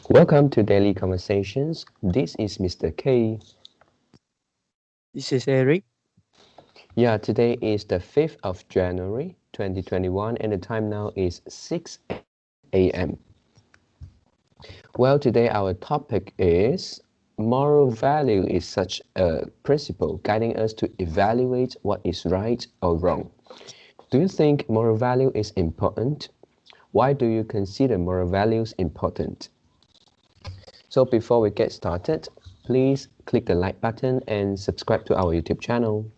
Welcome to Daily Conversations. This is Mr. K. This is Eric. Yeah, today is the 5th of January 2021 and the time now is 6 a.m. Well, today our topic is moral value is such a principle guiding us to evaluate what is right or wrong. Do you think moral value is important? Why do you consider moral values important? So before we get started, please click the like button and subscribe to our YouTube channel.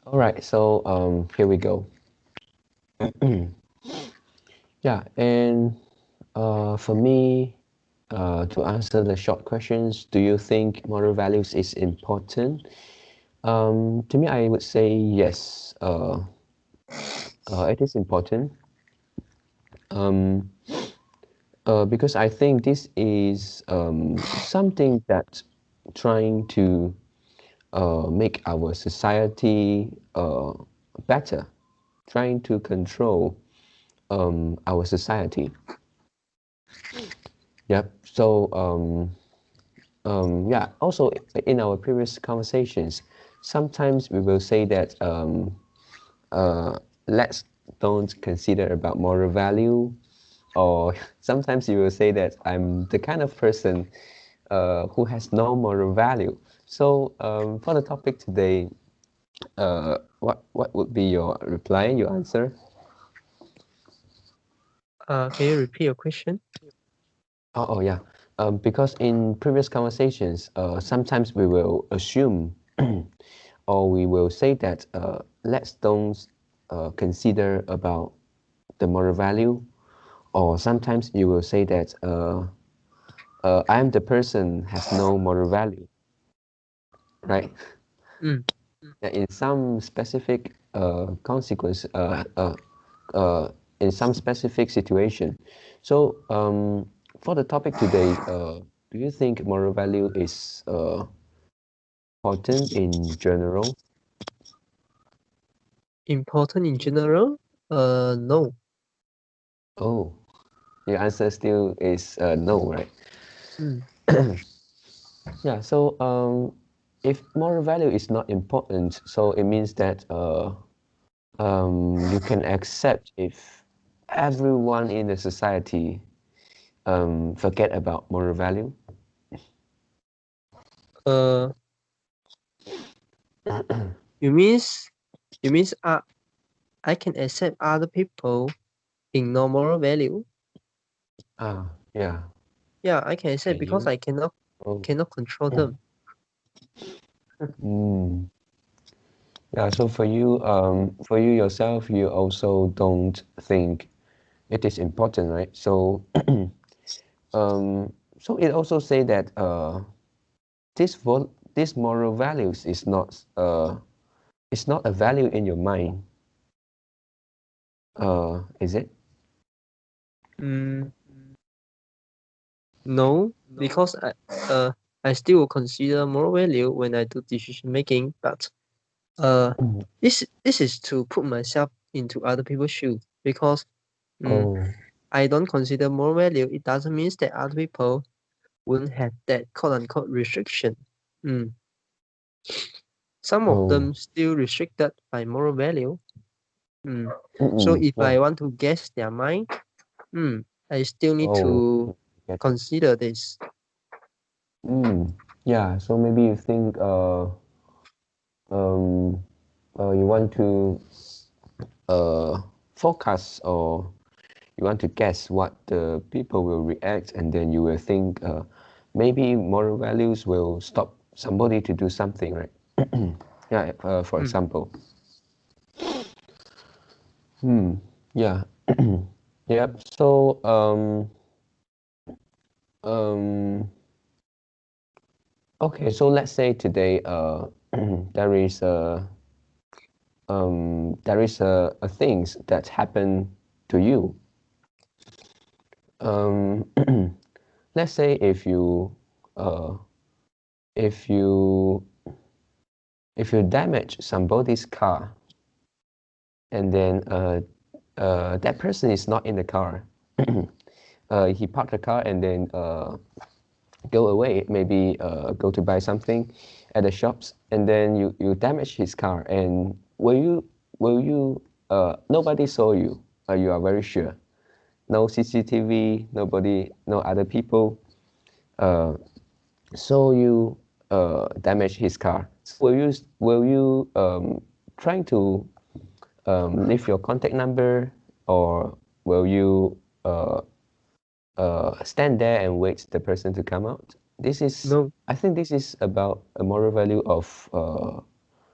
All right, so here we go. Yeah, and for me, to answer the short questions, do you think moral values is important? To me, I would say yes. It is important. Um, because I think this is something that trying to make our society better, trying to control our society. Yep. So yeah. Also, in our previous conversations, sometimes we will say that let's don't consider about moral value, or sometimes you will say that I'm the kind of person who has no moral value. So for the topic today, what would be your reply, your answer? Can you repeat your question? Oh yeah. Because in previous conversations, sometimes we will assume or we will say that let's don't consider about the moral value, or sometimes you will say that I am the person has no moral value, right? Mm. Yeah, in some specific consequence, uh, in some specific situation. So for the topic today, do you think moral value is important in general? Important in general? No. Oh, your answer still is no, right? Mm. Yeah, so if moral value is not important, so it means that you can accept if everyone in the society forget about moral value. Uh, you means you means I can accept other people ignore moral value? Yeah. Yeah, I can accept Can because you? I cannot Oh, cannot control them. mm. Yeah. So for you yourself, you also don't think it is important, right? So, so it also say that this moral values is not it's not a value in your mind. Is it? Mm, no, because I still will consider moral value when I do decision making, but uh this is to put myself into other people's shoes because mm, Oh, I don't consider moral value. It doesn't mean that other people wouldn't have that quote unquote restriction. Mm. Some of oh, them still restricted by moral value. Mm. So mm-mm. if Yeah. I want to guess their mind, I still need Oh, to get it. consider this. Yeah. So maybe you think um you want to uh forecast, or you want to guess what the people will react, and then you will think maybe moral values will stop somebody to do something, right? Yeah, for Mm. example. Yeah. Yep. So um okay, so let's say today there is a things that happen to you. um let's say uh if you if you damage somebody's car, and then that person is not in the car. He parked the car and then go away, maybe go to buy something at the shops, and then you damage his car. And will you nobody saw you, you are very sure, no CCTV, nobody, no other people, so you damage his car. So will you trying to leave your contact number, or will you stand there and wait the person to come out? No. I think this is about a moral value of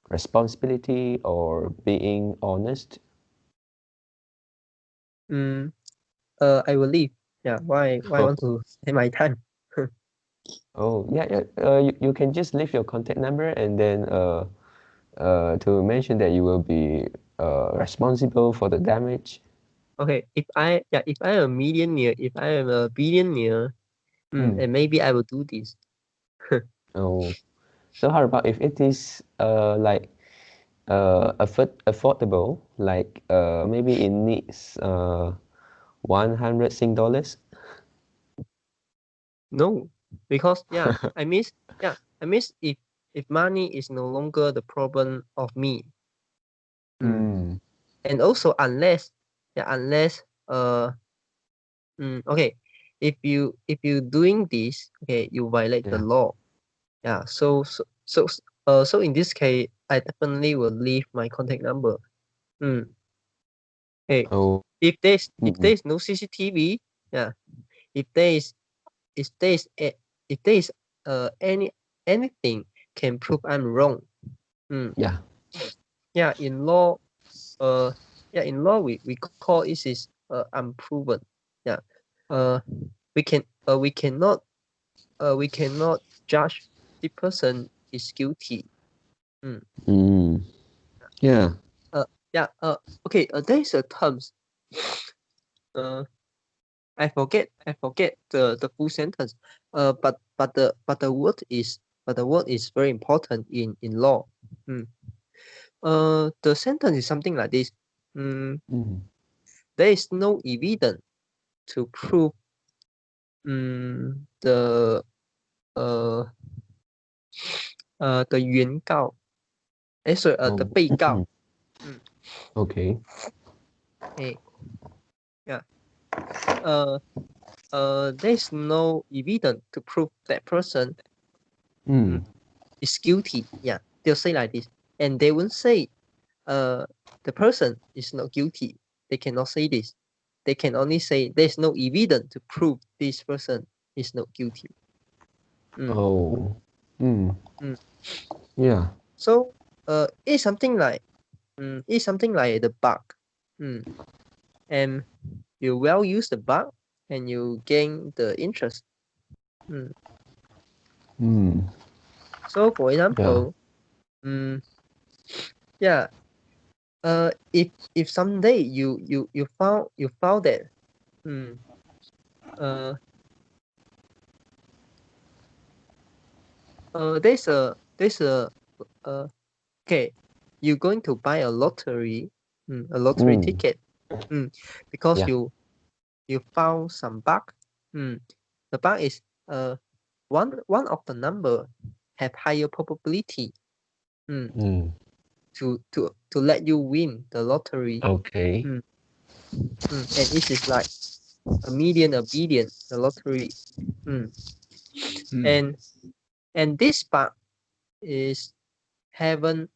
responsibility or being honest. I will leave. Yeah. Why I want to spend my time? Oh, yeah. You can just leave your contact number and then to mention that you will be responsible for the damage. Okay. If I am a millionaire, if I am a billionaire, and maybe I will do this. Oh, so how about if it is like affordable, like maybe it needs 100 Sing dollars? No, because I miss if money is no longer the problem of me. And also unless okay, if you doing this, okay, you violate the Yeah. law. Yeah. So in this case, I definitely will leave my contact number. Hey, Oh. if there's no CCTV, yeah, if there is if there is a, if there is anything can prove I'm wrong. Yeah. Yeah, in law, in law we call it is unproven. Yeah. Uh, we cannot judge the person is guilty. Yeah. Yeah. Okay. There is a terms. Uh, I forget the full sentence. But the word is very important in law. The sentence is something like this. There is no evidence to prove the 原告 sorry the 被告 Okay. hey yeah there's no evidence to prove that person is guilty. Yeah, they'll say like this, and they won't say the person is not guilty. They cannot say this. They can only say there's no evidence to prove this person is not guilty. Oh. Yeah. So it's something like the bug. And you well use the bug and you gain the interest. So for example, if someday you found that there's a okay, you're going to buy a lottery ticket because Yeah. you found some bug. The bug is one of the number have higher probability to let you win the lottery. Okay. And it is like a million, a billion, the lottery. And this bug is haven't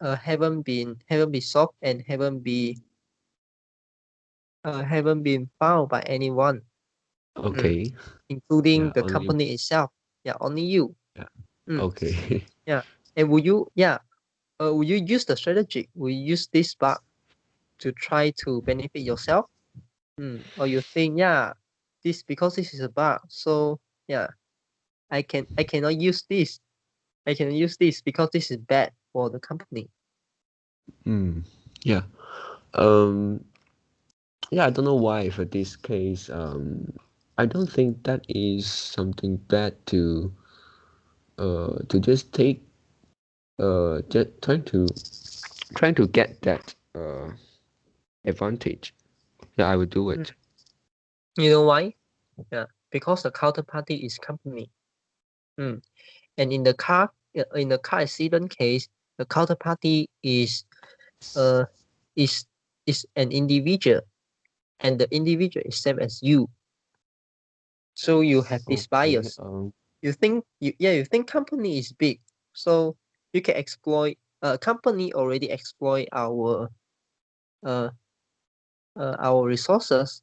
been solved and haven't been found by anyone. Okay. Including Yeah. the Only. company itself. Yeah, only you. Yeah. Okay. Yeah. And would you use the strategy? Will you use this bug to try to benefit yourself? Or you think, because this is a bug, so I cannot use this. I can use this because this is bad for the company. Yeah. Yeah, I don't know why for this case, I don't think that is something bad to just take, just trying to get that advantage. Yeah, I will do it. You know why? Yeah, because the counterparty is company. And in the car accident case, the counterparty is an individual, and the individual is same as you. So you have this bias. You think company is big, so you can exploit. Company already exploit our resources.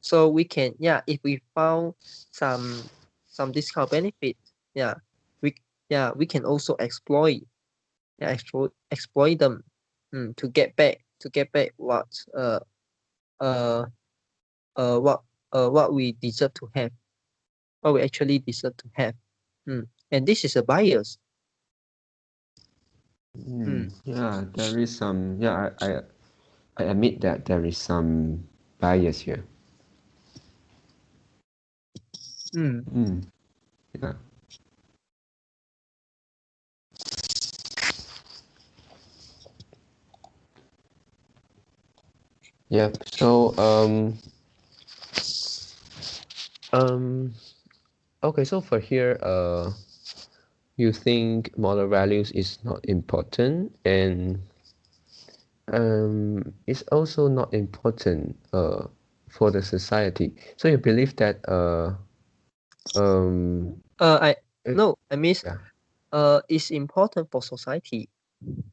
So we can, if we found some discount benefit, we can also exploit them to get back what we deserve to have, what we actually deserve to have. And this is a bias. Yeah, there is some. Yeah, I admit that there is some bias here. Yeah. Yep. So okay. So for here, you think moral values is not important, and it's also not important for the society. So you believe that I mean, it's important for society,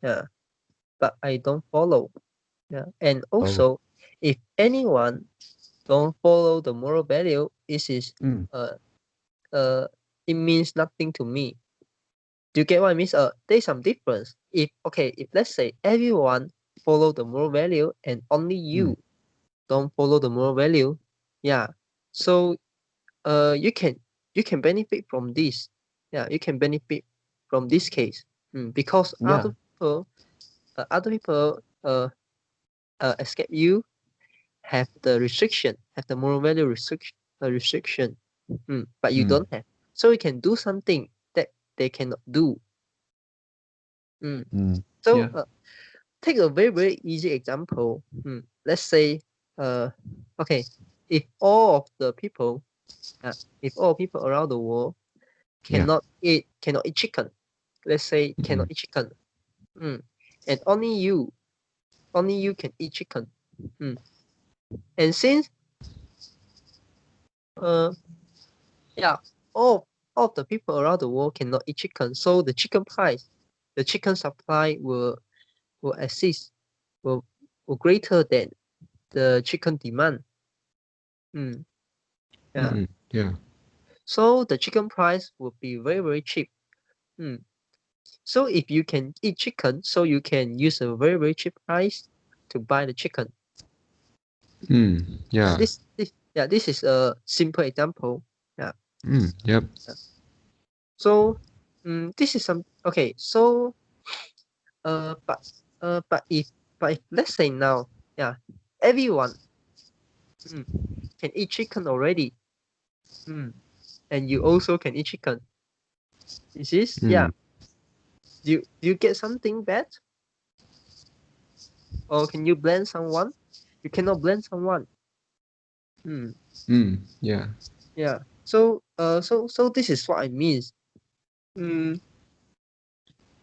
but I don't follow. And also, if anyone don't follow the moral value, it means nothing to me. Do you get what I mean? There's some difference. If let's say everyone follow the moral value and only you don't follow the moral value, so you can benefit from this. You can benefit from this case, because other people escape you, have the moral value restriction, but you don't have. So you can do something that they cannot do. So take a very, very easy example. Let's say, if all of the people, around the world cannot eat chicken, let's say cannot eat chicken, and only you can eat chicken, and since all of the people around the world cannot eat chicken, so the chicken price, the chicken supply will exist, will greater than the chicken demand. So the chicken price will be very, very cheap. So if you can eat chicken, so you can use a very, very cheap price to buy the chicken. This is a simple example. So this is some so but if let's say now, everyone can eat chicken already, and you also can eat chicken. Is this do you get something bad? Or can you blame someone? You cannot blame someone. So so this is what I mean.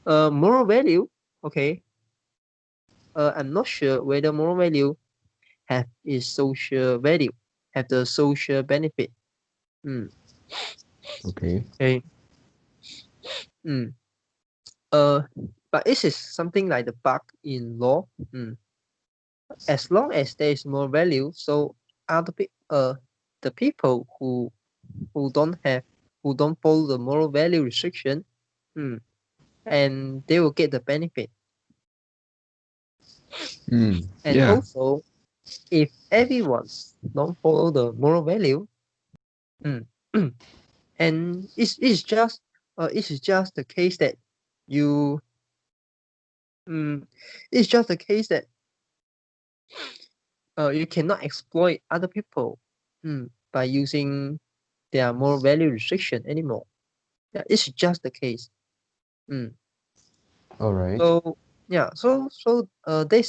Moral value, I'm not sure whether moral value have its social value, have the social benefit. Okay. But this is something like the bug in law. As long as there is more value, so other the people who don't follow the moral value restriction, and they will get the benefit. And also, if everyone don't follow the moral value, and it's just the case that you it's just the case that you cannot exploit other people by using their moral value restriction anymore. It's just the case. All right. So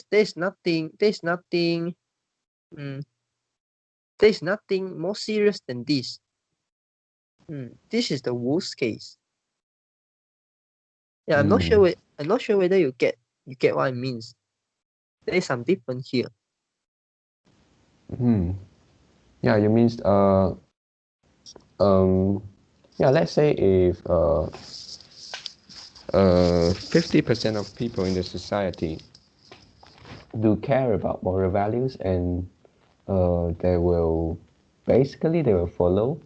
there's nothing there is nothing more serious than this. This is the worst case. Yeah, I'm not sure whether you get what it means. There is some difference here. Yeah, you means yeah, let's say if 50% of people in the society do care about moral values, and they will follow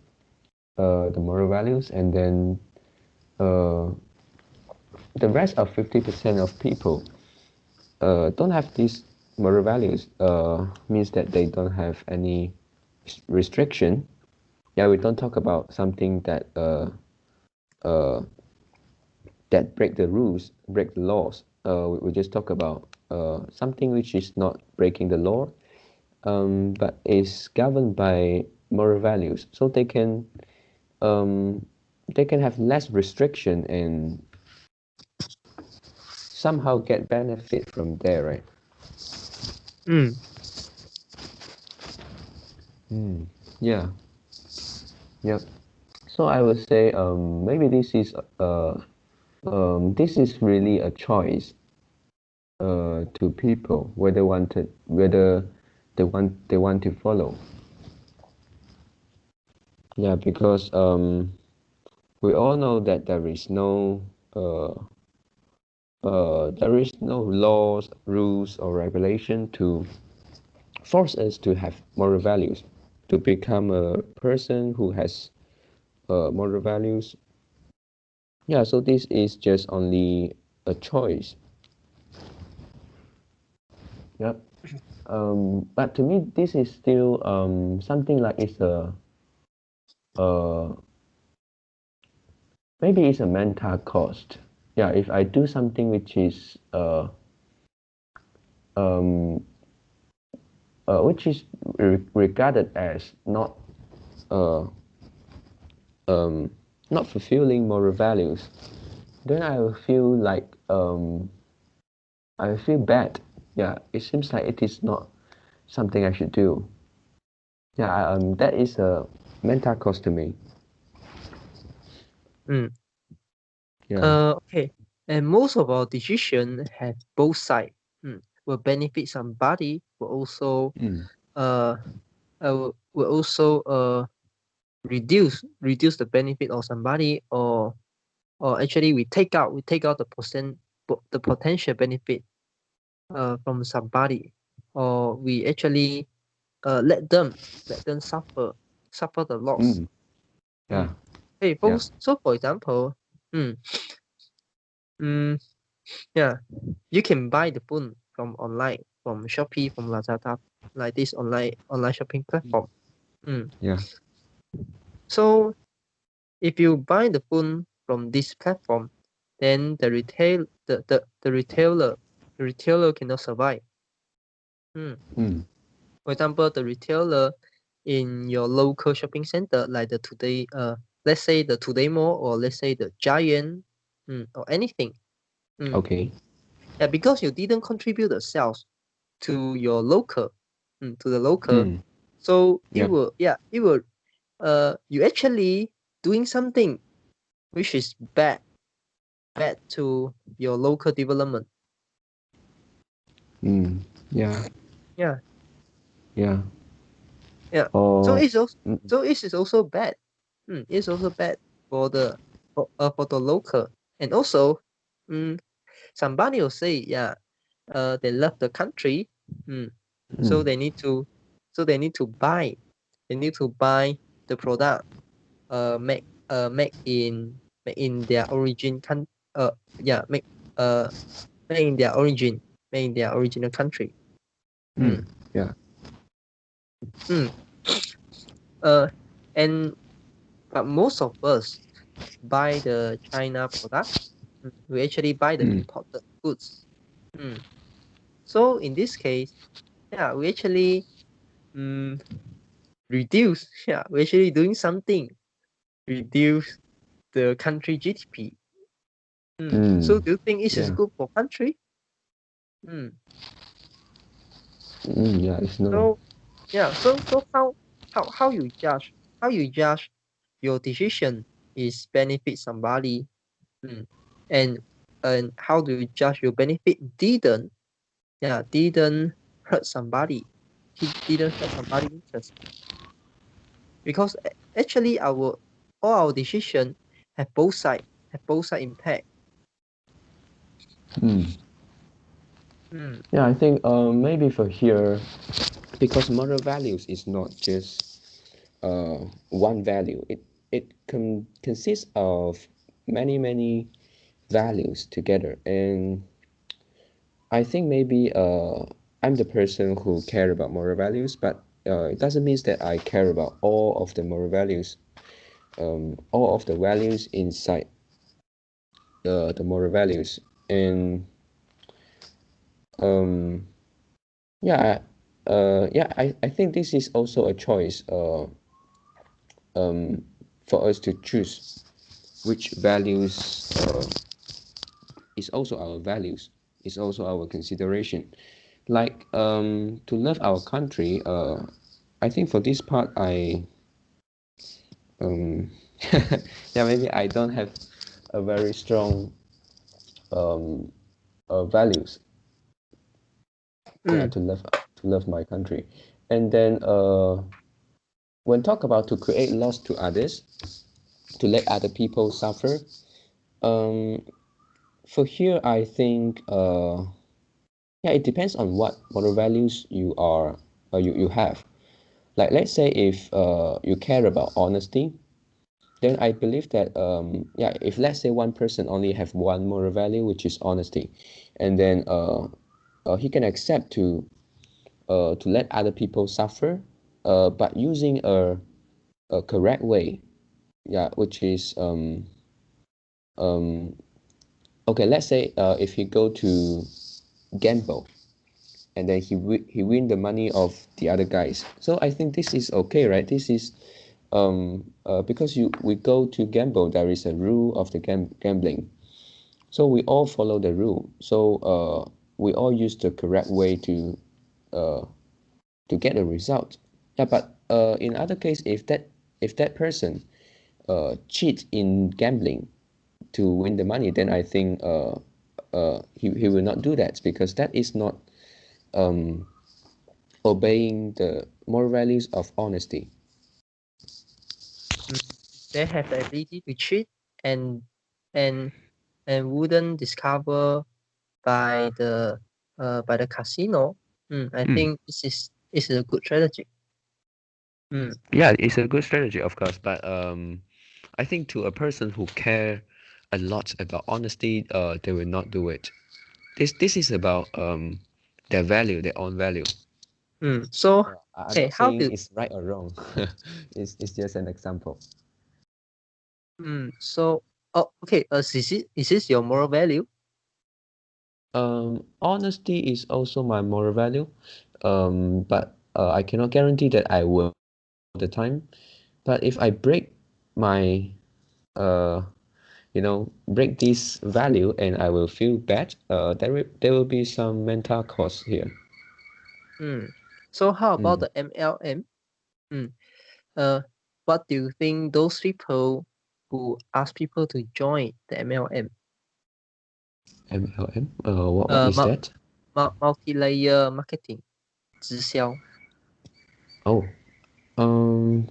the moral values, and then the rest of 50% of people don't have these moral values, means that they don't have any restriction. Yeah, we don't talk about something that that break the rules, break the laws. We just talk about something which is not breaking the law, but is governed by moral values. So they can have less restriction and somehow get benefit from there, right? Yeah. Yep. So I would say maybe this is really a choice to people whether they want to follow. Yeah, because we all know that there is no laws, rules, or regulation to force us to have moral values, to become a person who has moral values. Yeah, so this is just only a choice. Yep. But to me, this is still something like it's maybe it's a mental cost. Yeah, if I do something which is regarded as not not fulfilling moral values, then I will feel like I will feel bad. Yeah, it seems like it is not something I should do. Yeah, that is a mental cost to me. Yeah. Okay. And most of our decisions have both sides. Will benefit somebody, will also reduce the benefit of somebody, or actually we take out the potential benefit from somebody, or we actually let them suffer the loss. Yeah. Hey, Yeah. so for example, yeah, you can buy the phone from online, from Shopee, from Lazada, like this online shopping platform. Yeah. So if you buy the phone from this platform, then the retailer cannot survive. For example, the retailer in your local shopping center, like let's say the Today Mall, or let's say the Giant, or anything. Okay. Yeah, because you didn't contribute the sales to your local, to the local. So Yeah. you actually doing something which is bad to your local development. Yeah. Yeah. Yeah. Yeah. So it is also bad. It's also bad for the local. And also, somebody will say, yeah, they love the country. So they need to buy the product make in their origin make in their origin, make in their original country. Yeah. And but most of us buy the China product. We actually buy the imported goods. So in this case, yeah, we actually reduce. Yeah, we're actually doing something, reduce the country GDP. So do you think this is Yeah. good for country? Yeah, it's no. So Yeah. So how you judge your decision is benefit somebody, and how do you judge your benefit didn't hurt somebody. He didn't hurt somebody interest because actually all our decision have both side impact. Hmm. Mm, Yeah, I think maybe for here, because moral values is not just one value. It consists of many values together, and I think maybe I'm the person who care about moral values, but it doesn't mean that I care about all of the moral values, all of the values inside the moral values, and um, yeah, I think this is also a choice for us to choose which values is also our values, is also our consideration. Like to love our country, I think for this part um yeah, maybe I don't have a very strong um values, yeah, mm, to love my country. And then when talk about to create loss to others, to let other people suffer, um for here I think yeah, it depends on what moral values you are you have. Like let's say if you care about honesty, then I believe that yeah, if let's say one person only have one moral value, which is honesty, and then he can accept to let other people suffer, but using a correct way, yeah, which is um okay, let's say if he go to gamble, and then he win the money of the other guys. So I think this is okay, right? This is because we go to gamble, there is a rule of the gambling. So we all follow the rule. So we all use the correct way uh, to get a result. Yeah, but in other case, if that person cheat in gambling to win the money, then I think he will not do that, because that is not um, obeying the moral values of honesty. mm. They have the ability to cheat and and wouldn't discover by the casino. I Mm. think this is a good strategy. Mm, Yeah, it's a good strategy, of course, but I think to a person who care a lot about honesty, they will not do it. This is about their value, their own value. So, I'm hey, not saying it's right or wrong. It's just an example. so, oh, okay, is this your moral value? Honesty is also my moral value, but I cannot guarantee that I will all the time. But if I break my uh break this value, and I will feel bad, there will be some mental cost here. So how about Mm. the MLM? Mm, uh, what do you think those people who ask people to join the MLM? MLM, what Uh, is mul that? multi-layer marketing, 直销. Oh,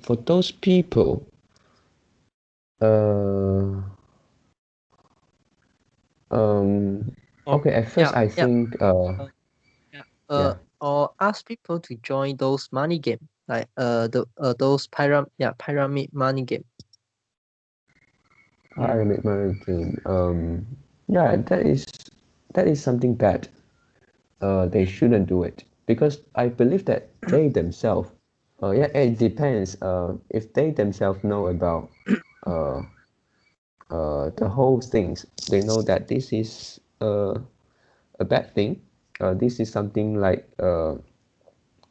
for those people, uh um Or okay, at first yeah, I yeah, think uh, yeah. yeah. Or ask people to join those money game, like those pyramid money game. Mm, Pyramid management, yeah, that is something bad. They shouldn't do it, because I believe that they themselves, yeah, it depends. If they themselves know about uh, the whole things, they know that this is a bad thing. This is something like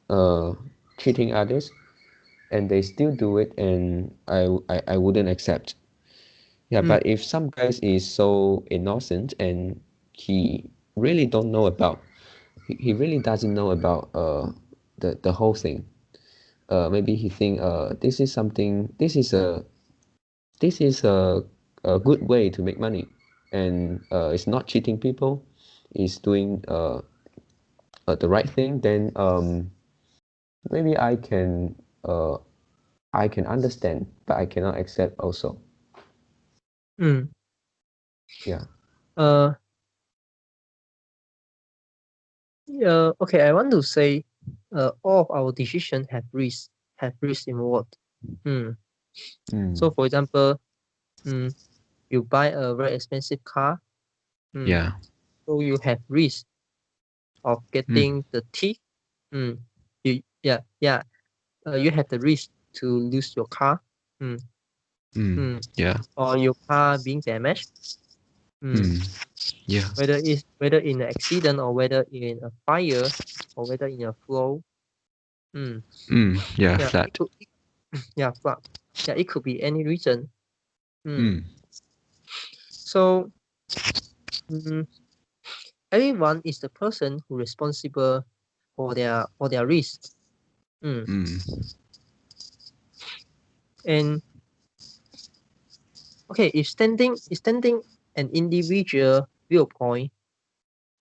uh, cheating others, and they still do it, and I wouldn't accept. Yeah, mm, but if some guys is so innocent, and he really don't know about, he really doesn't know about the whole thing, maybe he think this is a good way to make money, and it's not cheating people, it's doing the right thing, then maybe I can understand, but I cannot accept also. Yeah. Okay, I want to say all of our decisions have risk involved. So for example, you buy a very expensive car. Yeah. So you have risk of getting the thief. You have the risk to lose your car. Yeah. Or your car being damaged. Yeah. Whether in an accident or whether in a fire or whether in a flood. Yeah, flat. Flood. Yeah, it could be any reason. So everyone is the person who responsible for their risk. And okay, if standing an individual viewpoint,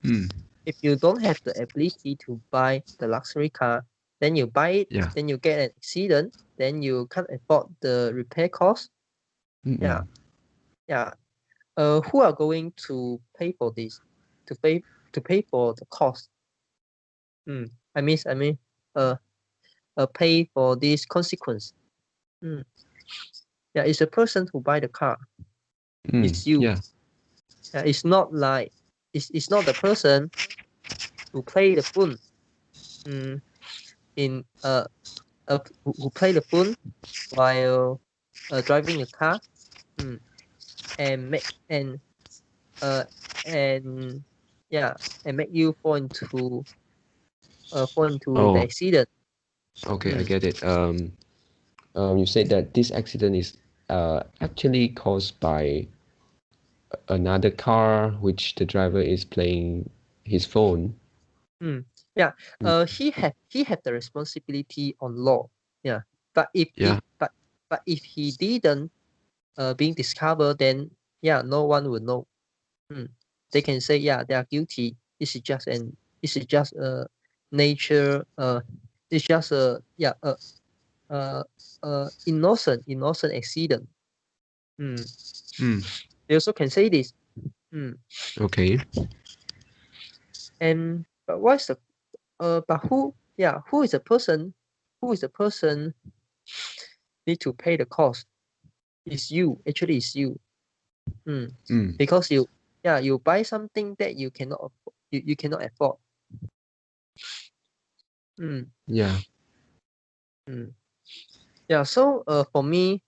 if you don't have the ability to buy the luxury car, then you buy it, then you get an accident, then you can't afford the repair cost. Who are going to pay for this? To pay for the cost. I mean, pay for this consequence. It's the person who buy the car. It's you. Yeah. It's not like it's not the person who play the phone. Who play the phone while driving a car. And make and make you fall into the accident. Okay, I get it. You said that this accident is actually caused by another car which the driver is playing his phone. He had the responsibility on law. But if he didn't being discovered, then no one would know. They can say they are guilty. This is just a nature. It's just innocent accident. They also can say this. Okay. And but what's the but who is the person? Who is the person need to pay the cost? It's you. Actually, it's you. Because you buy something that you cannot you cannot afford. Yeah. So for me,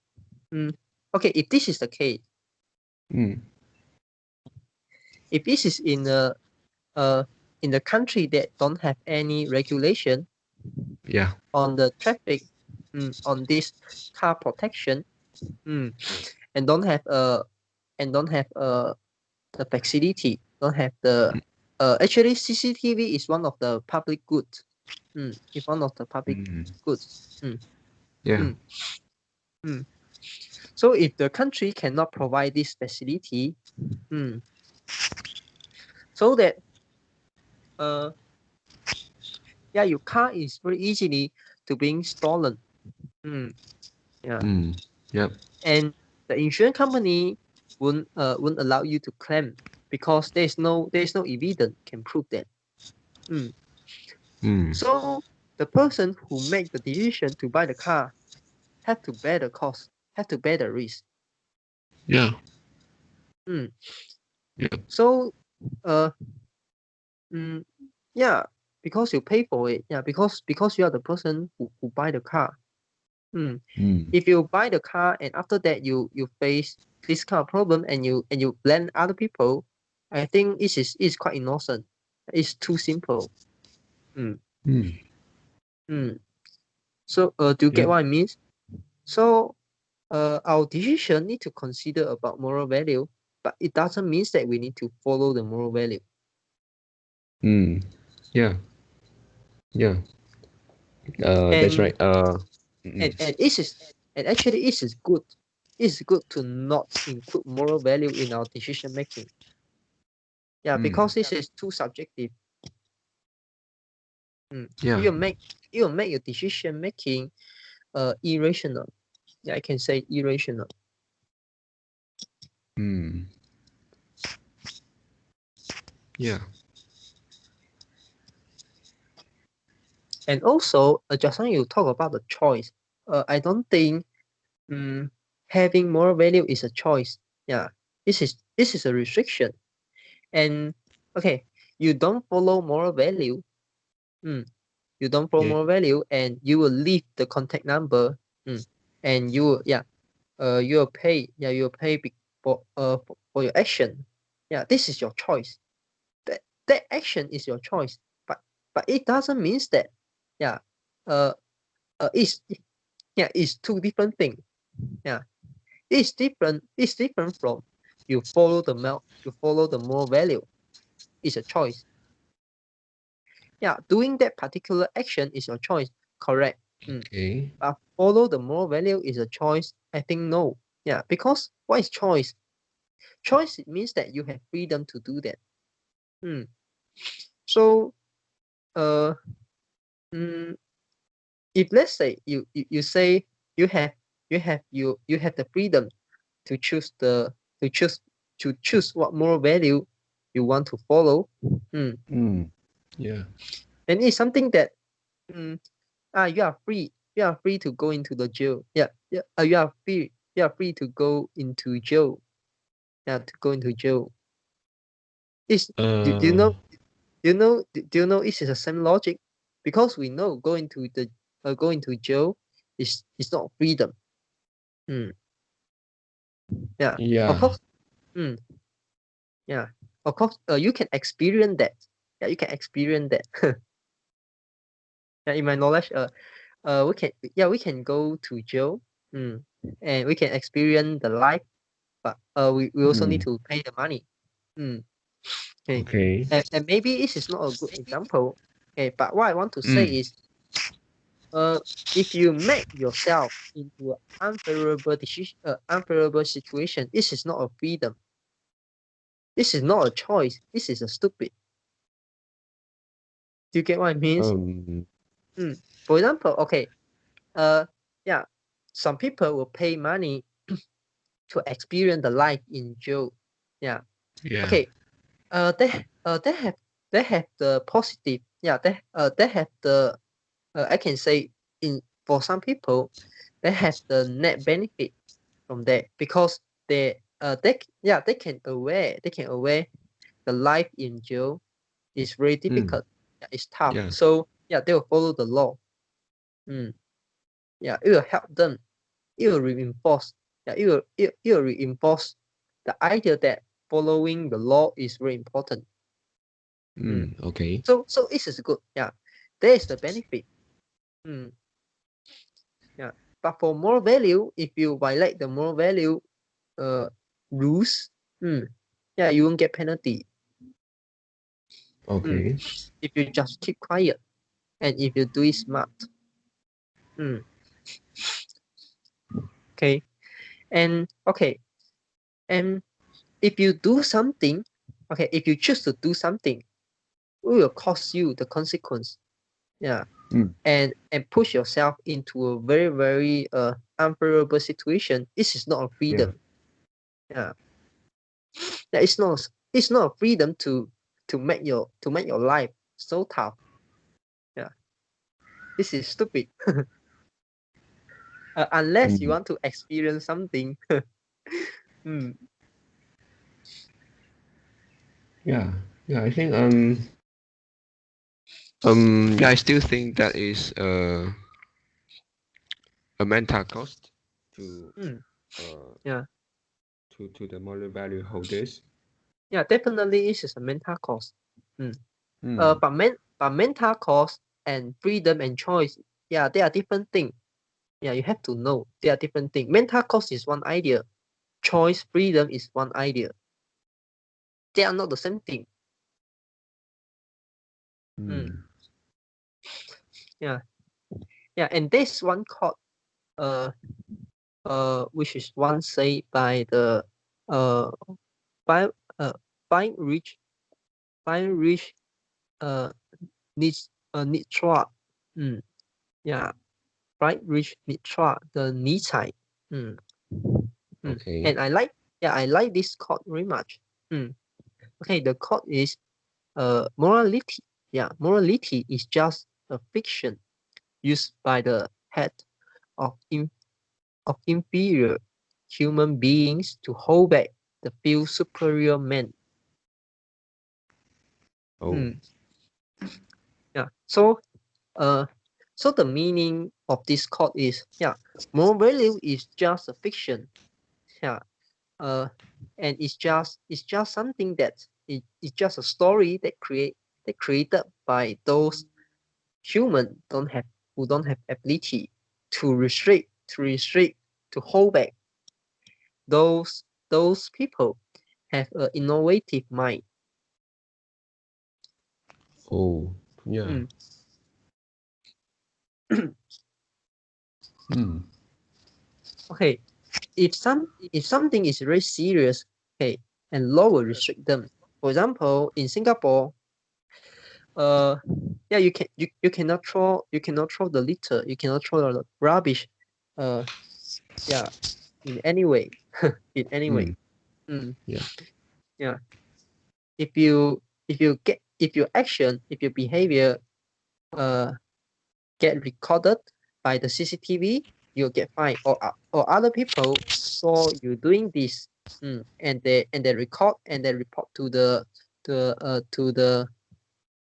okay, if this is the case, if this is in the country that don't have any regulation on the traffic, on this car protection, and don't have the facility, don't have the actually CCTV is one of the public goods. It's one of the public goods. So if the country cannot provide this facility, so that your car is very easily to being stolen. Yep. And the insurance company won't allow you to claim because there's no evidence can prove that. So the person who make the decision to buy the car have to bear the cost, have to bear the risk. Yeah. So because you pay for it, because you are the person who buy the car. If you buy the car and after that you face this kind of problem and you blame other people, I think it's quite innocent. It's too simple. So do you get what I mean? So our decision need to consider about moral value, but it doesn't mean that we need to follow the moral value. Yeah. That's right. and actually it is good. It's good to not include moral value in our decision making. Yeah, because this is too subjective. Yeah. It will make your decision making irrational. Yeah, I can say irrational. Yeah. And also, just now you talk about the choice. I don't think having moral value is a choice. Yeah, this is a restriction. And okay, you don't follow moral value. You don't follow moral value, and you will leave the contact number. And you will, you will pay. Yeah, you will pay for your action. Yeah, this is your choice. That action is your choice. But it doesn't mean that. Yeah, uh, it's two different things. Yeah, it's different. It's different from you follow the moral value. It's a choice. Yeah, doing that particular action is your choice. Correct. Okay. But follow the moral value is a choice. I think no. Yeah, because what is choice? Choice means that you have freedom to do that. So, uh, mm, if let's say you say you have the freedom to choose to choose what moral value you want to follow. Yeah. And it's something that you are free. You are free to go into the jail. Yeah. You are free. You are free to go into jail. Yeah, to go into jail. Is do you know? Do you know? It is the same logic, because we know going to jail is not freedom. Yeah. Of Yeah. course. Yeah. Of course. You can experience that. Yeah, you can experience that. Yeah, in my knowledge, we can go to jail, and we can experience the life, but we also need to pay the money. Okay, Okay. and maybe this is not a good example. Okay, but what I want to say is, if you make yourself into an unfavorable situation, this is not a freedom. This is not a choice. This is a stupid. Do you get what I mean? For example, okay, yeah, some people will pay money to experience the life in jail. Yeah. Yeah. Okay. They have the positive. Yeah. They have the I can say for some people they have the net benefit from that, because they can aware the life in jail is very difficult. Yeah, it's tough. Yeah. So yeah, they will follow the law. Yeah, it will help them. It will reinforce. Yeah, it will reinforce the idea that following the law is very important. Okay. So this is good. Yeah, there is the benefit. Yeah, but for moral value, if you violate the moral value rules, yeah, you won't get penalty. Okay. If you just keep quiet, and if you do it smart. Okay, and if you do something, okay, if you choose to do something, it will cost you the consequence. Yeah, and push yourself into a very very unfavorable situation. This is not a Yeah. freedom. Yeah, yeah, it's not a freedom to make your life so tough. Yeah, this is stupid. Unless you want to experience something. Yeah. Yeah. I think yeah, I still think that is a mental cost to uh Yeah, to the moral value holders. yeah, definitely this is a mental cost. Mm. But mental cost and freedom and choice, yeah, they are different things. Yeah, you have to know they are different things. Mental cost is one idea. Choice, freedom is one idea. They are not the same thing. Yeah, yeah, and there's one called which is once said by the by by rich Nietzsche. Yeah, by rich Nietzsche, the Nietzsche. Okay. And I like this quote very much. Okay, the quote is morality. Yeah, morality is just a fiction used by the head of inferior human beings to hold back the few superior men. Oh. Yeah. So the meaning of this quote is, moral value is just a fiction. Yeah. And it's just something that it's just a story that created by those human who don't have ability to restrict, to hold back. Those people have an innovative mind. Oh, yeah. Okay, if something is very serious, okay, and law will restrict them. For example, in Singapore, you cannot throw the litter, you cannot throw the rubbish, in any way, in any way. Yeah. Yeah. If your action, if your behavior, get recorded by the CCTV, you'll get fined. Or other people saw you doing this, and they record and they report to the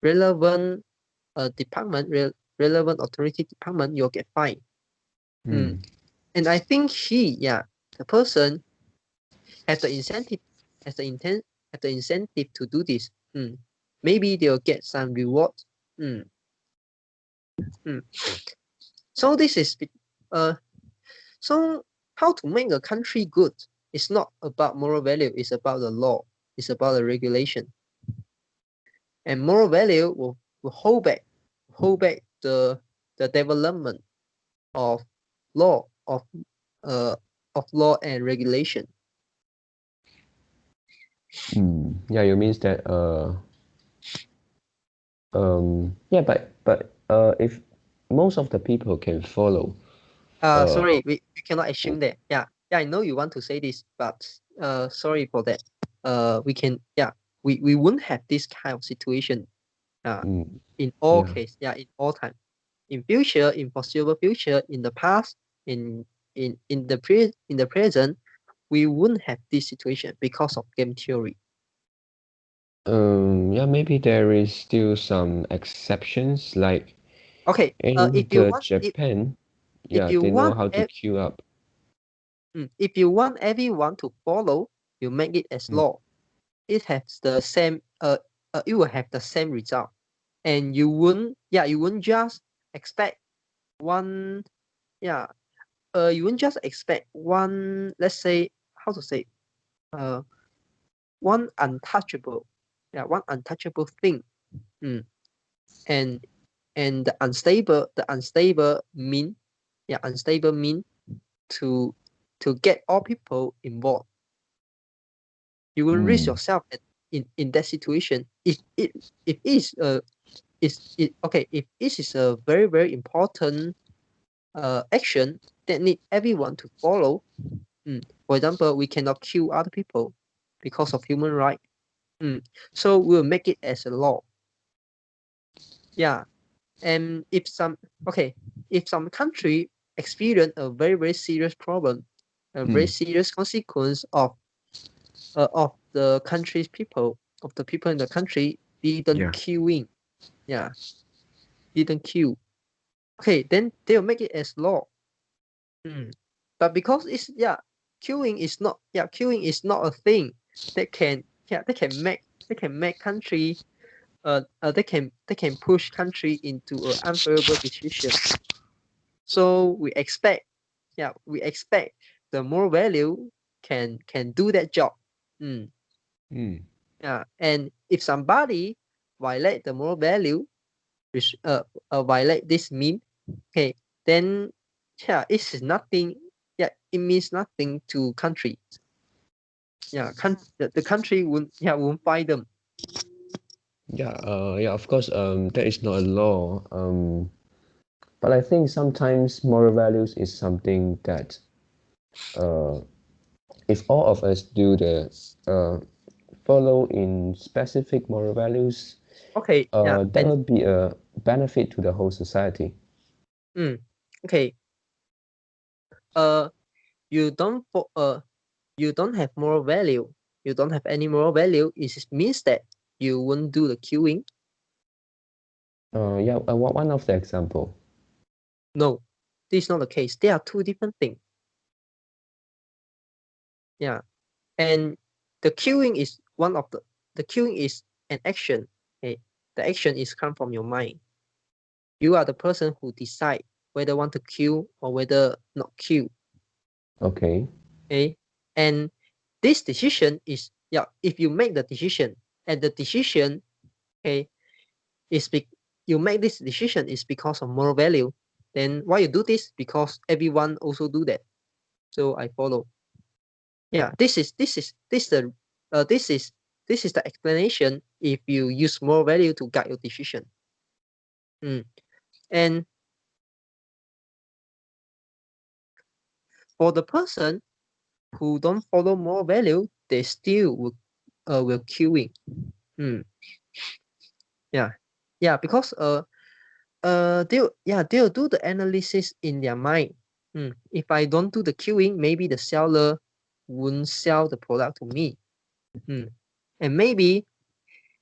relevant department, relevant authority department, you'll get fined. And I think the person has the incentive, to do this. Maybe they'll get some reward. So this is so how to make a country good? It's not about moral value, it's about the law, it's about the regulation. And moral value will hold back the development of law, of law and regulation. Yeah, you means that yeah, but if most of the people can follow. Sorry, we cannot assume that. Yeah, I know you want to say this, but sorry for that. We won't have this kind of situation in all cases, in all time. In future, in foreseeable future, in the past, in the present, we wouldn't have this situation because of game theory. Yeah, maybe there is still some exceptions, like Okay, in if you want, Japan, if yeah, you they know want, how to queue up. if you want everyone to follow, you make it as law. It has the same. It will have the same result, and you wouldn't just expect one. Yeah, you wouldn't just expect one. Let's say, how to say, one untouchable. Yeah, one untouchable thing. And the unstable mean, to get all people involved. You will risk yourself in that situation if it is if this is a very, very important action that need everyone to follow. For example, we cannot kill other people because of human right. So we'll make it as a law. Yeah. And if some country experience a very, very serious problem, a very serious consequence of the country's people, of the people in the country didn't queuing. Yeah. Didn't queue. Okay, then they'll make it as law. But because it's queuing is not a thing that can make country they can push country into an unfavorable decision. So we expect the moral value can do that job. Yeah, and if somebody violate the moral value, which violate this mean, okay, then yeah, it's nothing. Yeah, it means nothing to country. Yeah, the country won't buy them. Yeah, of course, there is not a law. But I think sometimes moral values is something that, uh, if all of us do the follow in specific moral values, Okay, yeah, that would be a benefit to the whole society. Okay. You don't you don't have moral value. You don't have any moral value. It means that you won't do the queuing. Yeah, one of the example. No, this is not the case. They are two different things. Yeah, and the queuing is one of the queuing is an action. Okay, the action is come from your mind. You are the person who decide whether want to queue or whether not queue. Okay. Okay, and this decision is if you make the decision and the decision, okay, is you make this decision is because of moral value, then why you do this? Because everyone also do that. So I follow. Yeah, this is the this is the explanation if you use moral value to guide your decision. And for the person who don't follow moral value, they still will queuing. Yeah, because they'll do the analysis in their mind. If I don't do the queuing, maybe the seller won't sell the product to me. And maybe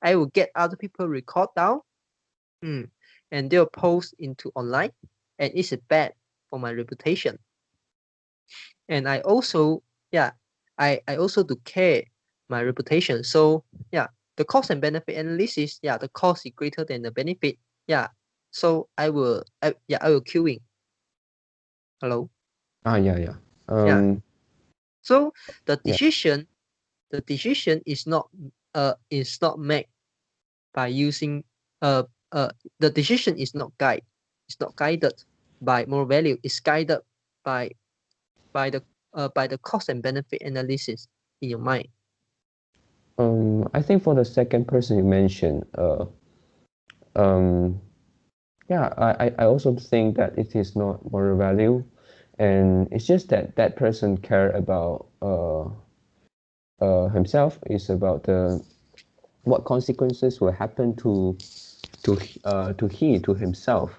I will get other people record down, and they'll post into online, and it's bad for my reputation. And I also, I also do care my reputation. So the cost and benefit analysis, the cost is greater than the benefit. So I will queuing. Hello. Yeah. Yeah. So the Yeah. decision is not made by using the decision is not guided by moral value. It's guided by the cost and benefit analysis in your mind. I think for the second person you mentioned, yeah, I also think that it is not moral value, and it's just that that person care about himself, is about the what consequences will happen to himself,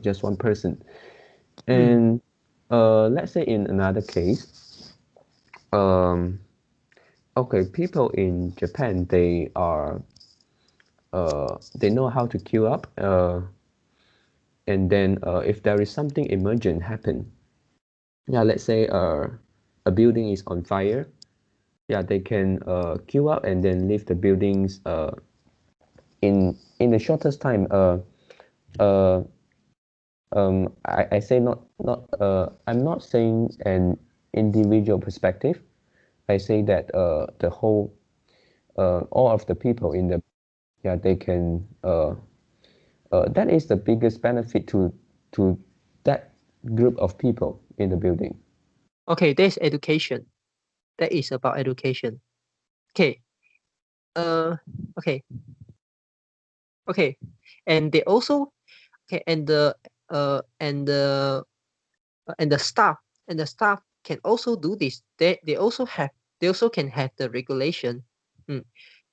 just one person. And let's say in another case, okay, people in Japan, they know how to queue up, and then if there is something emergent happen, yeah, let's say a building is on fire, yeah, they can queue up and then leave the buildings in the shortest time. Uh, I say I'm not saying an individual perspective. I say that the whole all of the people in the, yeah, they can that is the biggest benefit to that group of people in the building. Okay, there's education. That is about education. Okay. Okay. Okay. And they also and the staff can also do this. They also can have the regulation.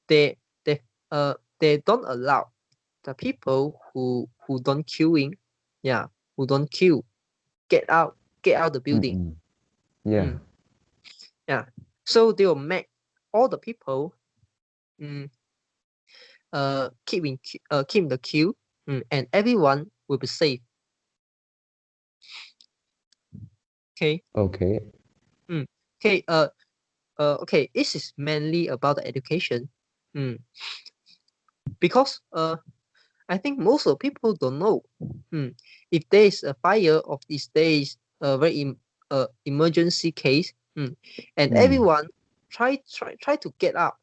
They they they don't allow the people who don't queuing, who don't queue, get out the building. Yeah. So they will make all the people keep in the queue, and everyone will be safe. Okay. Okay. Okay. Okay. This is mainly about the education. Because I think most of people don't know. If there is a fire of these days, a very emergency case, and everyone try to get out.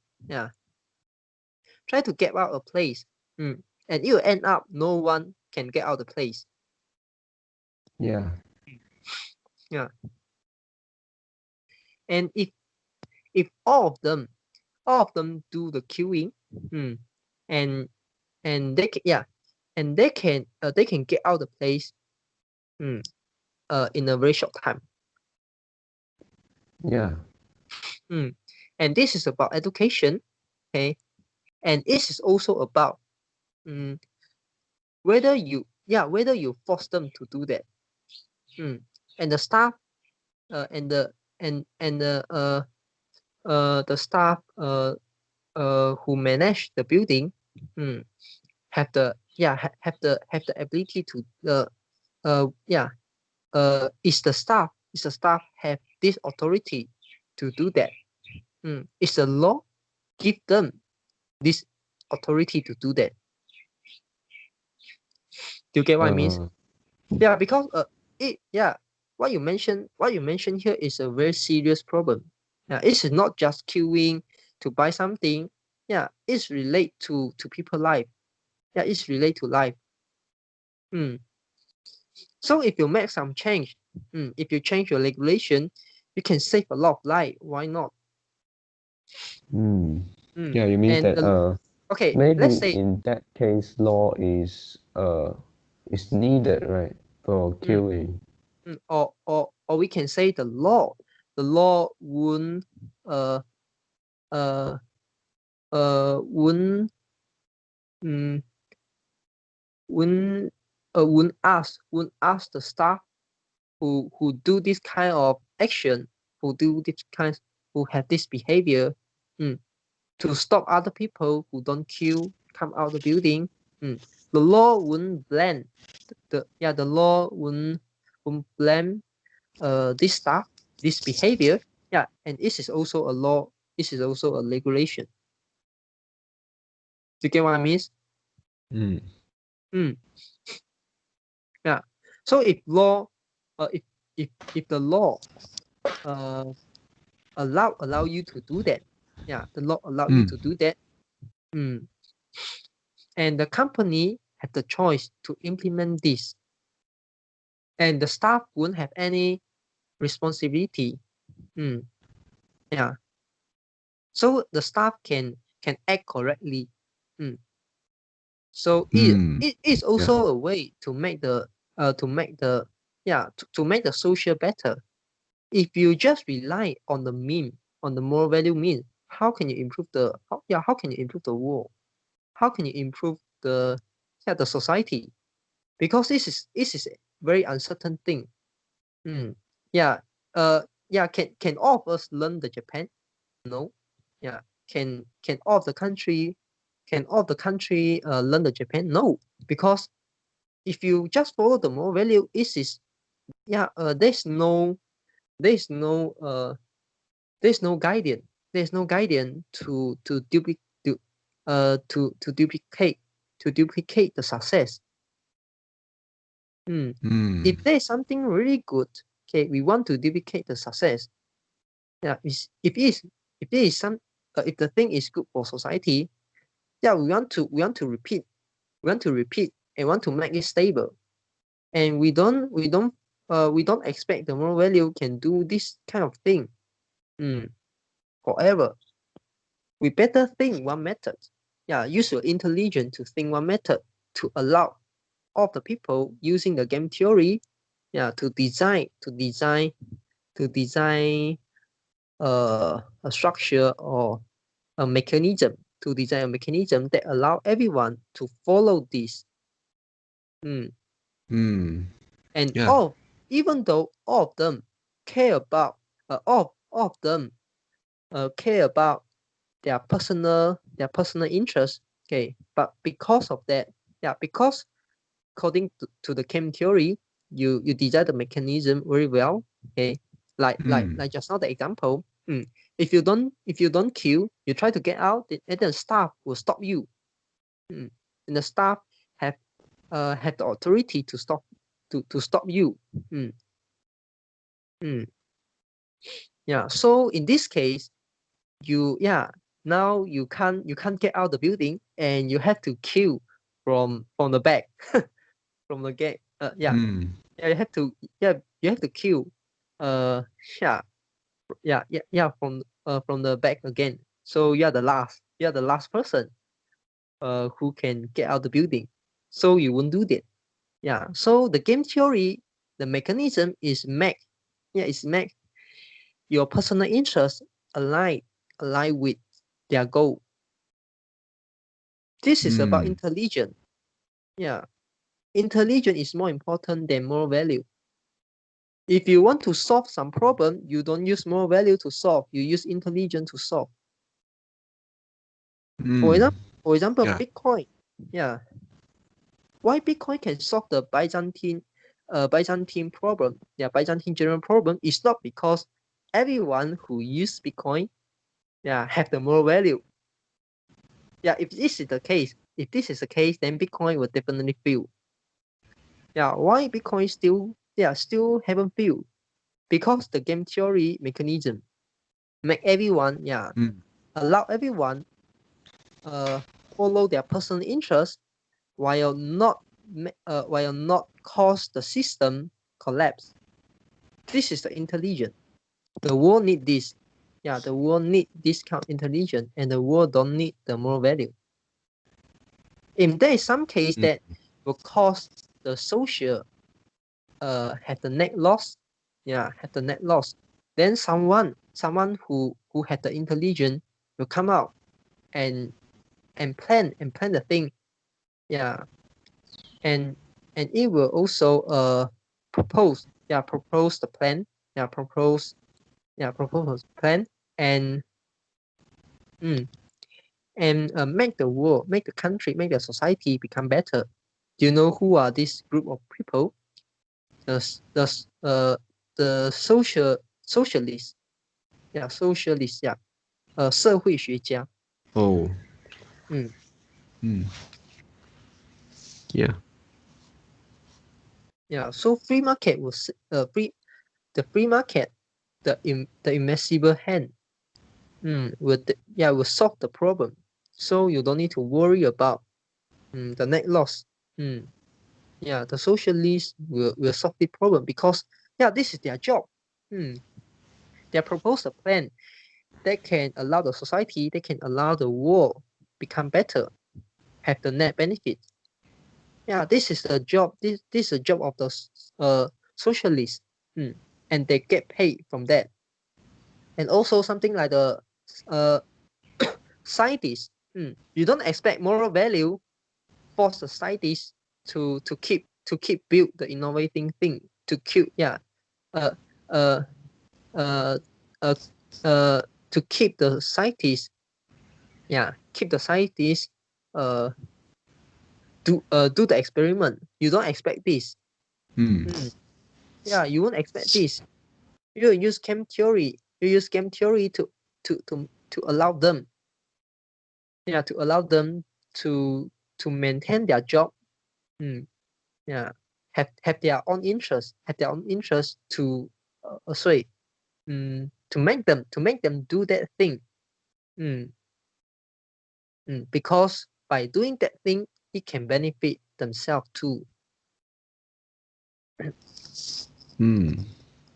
Try to get out of place. And you end up no one can get out of the place. Yeah. Yeah. And if all of them do the queuing, and they can, and they can get out the place in a very short time. Yeah. And this is about education, okay? And this is also about whether you force them to do that. And the staff and the staff who manage the building have the ability to is the staff have this authority to do that. Is the law give them this authority to do that? Do you get what I mean? Yeah, because what you mentioned here is a very serious problem. Yeah, it's not just queuing to buy something. Yeah, it's relate to people life. Yeah, it's relate to life. So if you make some change, if you change your regulation, you can save a lot of life. Why not? Yeah, you mean that okay, maybe let's say in that case law is needed, right, for queuing. Or we can say the law wouldn't wouldn't wouldn't ask the staff who do this kind of action, who have this behavior, to stop other people who don't queue come out the building. The law wouldn't blame the law wouldn't blame this staff, this behavior. Yeah, and this is also a law. This is also a regulation. Do you get what I mean? Yeah. So if law, if the law allow you to do that, the law allow you to do that, and the company have the choice to implement this, and the staff won't have any responsibility. Yeah. So the staff can act correctly. So it is also a way to make the to make the social better. If you just rely on the meme, on the moral value meme, how can you improve the how can you improve the world? How can you improve the society? Because this is a very uncertain thing. Can all of us learn the Japan? No. Yeah. Can all of the country learn the Japan? No. Because if you just follow the moral value, there's no guidance. There's no guidance to duplicate the success. If there's something really good, okay, we want to duplicate the success. Yeah, if the thing is good for society, yeah, we want to repeat, and want to make it stable. And we don't expect the moral value can do this kind of thing forever. We better think one method. Yeah, use your intelligence to think one method to allow all the people using the game theory, to design a structure or a mechanism, that allow everyone to follow this. And even though all of them care about all of them care about their personal interest, okay, but because of that, because according to the game theory, you design the mechanism very well, okay, like just now the example. If you don't queue, you try to get out, and then staff will stop you, and the staff have the authority to stop you. Yeah. So in this case, now you can't get out the building, and you have to queue from the back, from the gate. You have to queue, yeah, from the back again. So you are the last person who can get out the building. So you won't do that. Yeah. So the game theory, the mechanism is make your personal interests align with their goal. This is about intelligence. Yeah. Intelligence is more important than moral value. If you want to solve some problem, you don't use moral value to solve, you use intelligence to solve. For example, Yeah. Bitcoin. Yeah. Why Bitcoin can solve the Byzantine problem? Yeah, Byzantine general problem is not because everyone who use Bitcoin, have the moral value. Yeah, if this is the case, then Bitcoin will definitely fail. Yeah, why Bitcoin still haven't failed? Because the game theory mechanism make everyone, allow everyone follow their personal interest while not cause the system collapse. This is the intelligence. The world need this. Yeah, the world need this kind of intelligence, and the world don't need the moral value. If there is some case that will cause the social have the net loss, then someone who had the intelligence will come out and plan the thing. Yeah. And it will also propose the plan. Propose plan and make the world, make the country, make the society become better. Do you know who are this group of people? The socialists. Socialists. 社会学家. Oh. Yeah. Yeah. So free market was free market, the invisible hand, will solve the problem. So you don't need to worry about the net loss. The socialists will solve the problem because this is their job. They propose a plan that can allow the society, they can allow the world become better, have the net benefit. This is the job. This is the job of the socialists, and they get paid from that. And also something like the scientists. You don't expect moral value force the scientists to keep build the innovating thing, to keep to keep the scientists do the experiment. You don't expect this. You won't expect this. You use game theory. You use game theory to allow them to maintain their job. Have their own interest. To to make them do that thing. Because by doing that thing, it can benefit themselves too.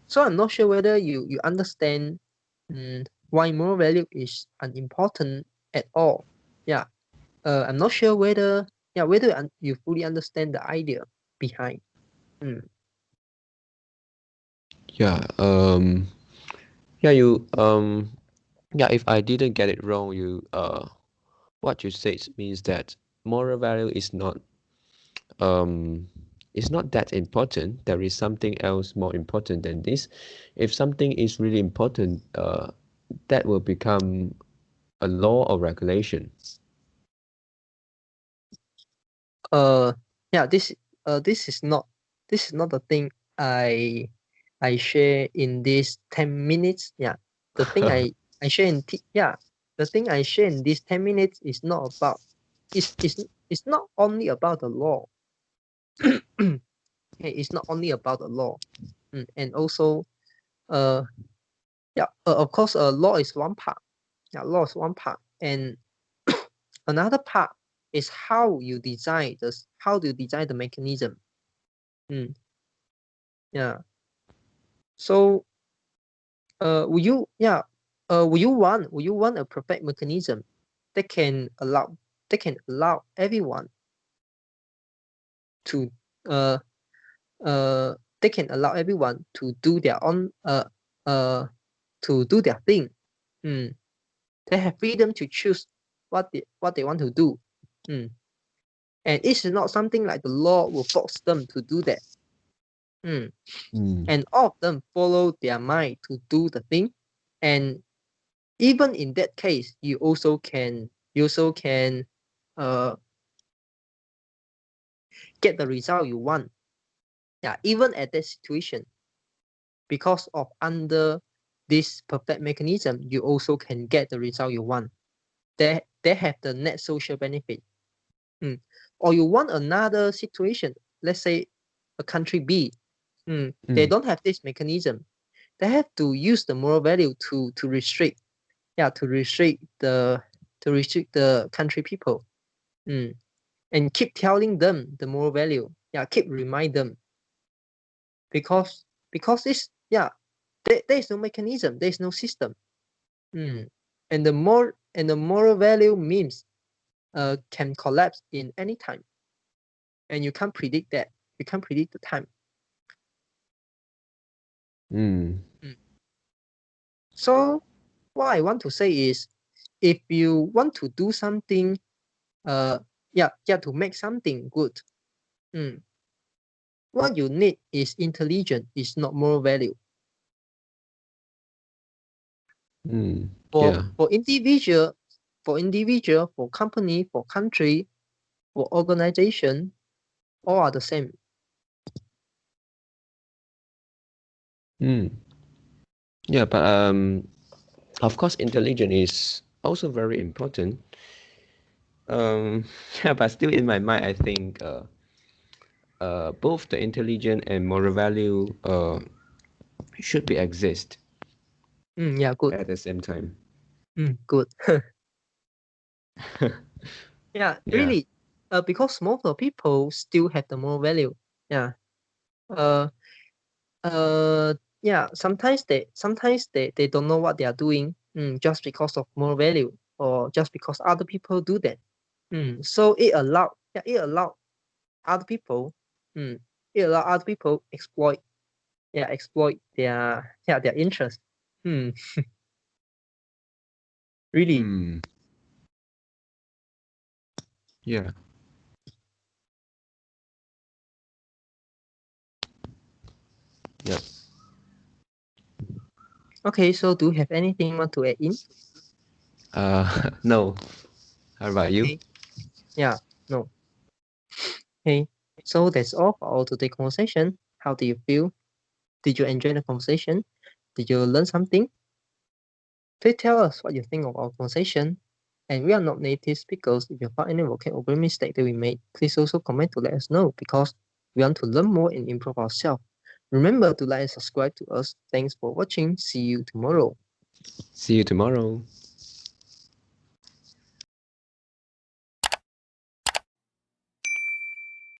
So I'm not sure whether you understand why moral value is unimportant at all. I'm not sure whether you fully understand the idea behind. If I didn't get it wrong, what you said means that moral value is not that important. There is something else more important than this. If something is really important, that will become a law or regulation. This is not the thing I share in these 10 minutes. The thing I share in the thing I share in these 10 minutes is not about it's not only about the law. It's not only about the law. And also of course law is one part. Law is one part, and another part is how you design the mechanism. So Would you want a perfect mechanism that can allow everyone to they can allow everyone to do their own to do their thing. They have freedom to choose what they want to do. And it's not something like the law will force them to do that. And all of them follow their mind to do the thing. And even in that case, you also can get the result you want. Yeah, even at that situation, because of under this perfect mechanism, you also can get the result you want. They have the net social benefit. Or you want another situation, let's say a country B, they don't have this mechanism. They have to use the moral value to restrict the country people. And keep telling them the moral value. Keep remind them. Because it's there is no mechanism, there is no system. And the moral value means can collapse in any time. And you can't predict that. You can't predict the time. So what I want to say is, if you want to do something, to make something good, what you need is intelligence, is not moral value. For individual, for company, for country, for organization, all are the same. Yeah, but of course, intelligence is also very important. Yeah, but still in my mind, I think both the intelligence and moral value should be exist. Yeah, good. At the same time. Good. Yeah, really. Because most of people still have the moral value. Yeah. Sometimes they don't know what they are doing. Just because of moral value, or just because other people do that. So it allow other people. It allow other people exploit their interest. Really. Yeah. Yeah. Okay, so do you have anything you want to add in? No. How about you? Okay. Yeah, no. Okay, so that's all for our today's conversation. How do you feel? Did you enjoy the conversation? Did you learn something? Please tell us what you think of our conversation. And we are not native speakers. If you found any vocabulary mistake that we made, please also comment to let us know, because we want to learn more and improve ourselves. Remember to like and subscribe to us. Thanks for watching. See you tomorrow. See you tomorrow.